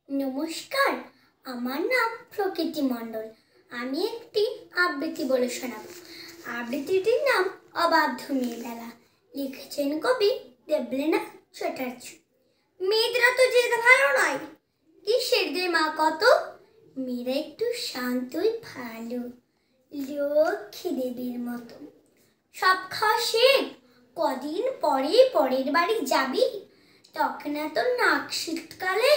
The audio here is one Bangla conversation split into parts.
নমস্কার, আমার নাম প্রকৃতি মণ্ডল। আমি একটি আবৃত্তি বলে শোনাব। আবৃত্তিটির নাম অবাধ্য মেয়েবেলা। লিখেছেন কবি দেবলীনা চ্যাটার্জি। মেয়েদেরা তো যেতে ভালো নয়, কিসের দে মা কত, মেয়েরা একটু শান্তই ভালো, লক্ষ্মী দেবীর মতো। সব খাওয়া শেখ, কদিন পরে পরের বাড়ি যাবি, তখন এত নাক শীতকালে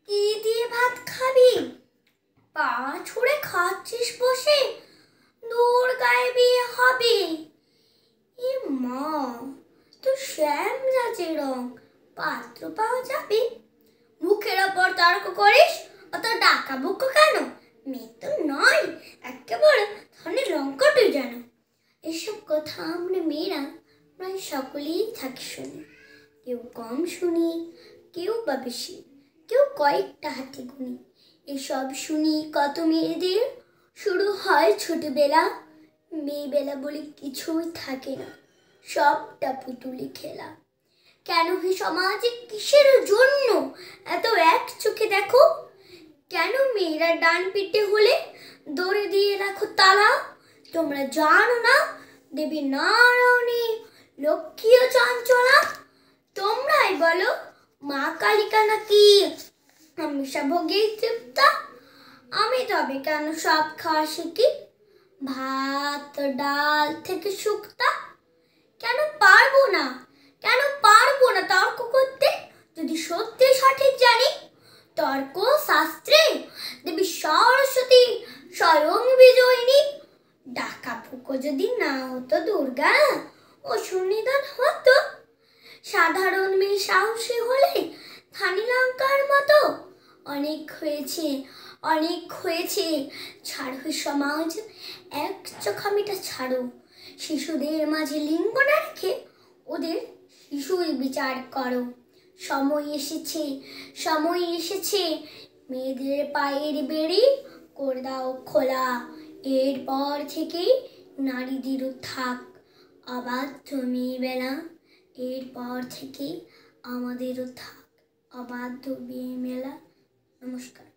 কি দিয়ে ভাত খাবি? পা ছুঁড়ে খাচ্ছিস বসে, দূর গায়ে বিয়ে হবে। এ মা, তো শ্যাম যাচ্ছে রং, পাত্র পাওয়া যাবে? মুখের ওপর তর্ক করিস, অত ডাকা বুকো কেন? মেয়ে তো নয়, একেবারে ধনে লঙ্কাটুই যেন। এসব কথা আমরা মেয়েরা প্রায় সকলেই থাকি শুনি। কেউ কম শুনি, কেউ বা বেশি, কেউ কয়েকটা হাতে গুনি। এসব শুনি কত মেয়েদের শুরু হয় ছোটবেলা, মেয়েবেলা বলে কিছুই থাকে না, সবটা পুতুলি খেলা। কেন হে সমাজে কিসের জন্য এত এক চোখে দেখো? কেন মেয়েরা ডান পিঠে হলে দড়ি দিয়ে রাখো তালা? তোমরা জানো না দেবী নারায়ণী লক্ষ্মী ও চঞ্চলা? তোমরাই বলো মা কালিকা নাকি হামেশা ভোগেই তৃপ্তা? আমি তবে কেন সব খাওয়া শিখি, ভাত ডাল থেকে শুক্তা? কেন পারবো না তর্ক করতে, যদি সত্যি সঠিক জানি? তর্ক শাস্ত্রে দেবী সরস্বতী স্বয়ং বিজয়িনী। ডাকা ফুকো যদি না হতো দুর্গা, অসুর নিধন হতো। সাধারণ মেয়ে সাহসী হলে থানি লঙ্কার মতো। অনেক হয়েছে, ছাড়ো সমাজ, এক চোখামিটা ছাড়ো। শিশুদের মাঝে লিঙ্গ না রেখে ওদের শিশুই বিচার করো। সময় এসেছে, মেয়েদের পায়ের বেড়ি করে দাও খোলা। এরপর থেকে নারীদেরও থাক অবাধ্য মেয়েবেলা। এরপর থেকে আমাদেরও থাক অবাধ্য মেয়েবেলা। নমস্কার।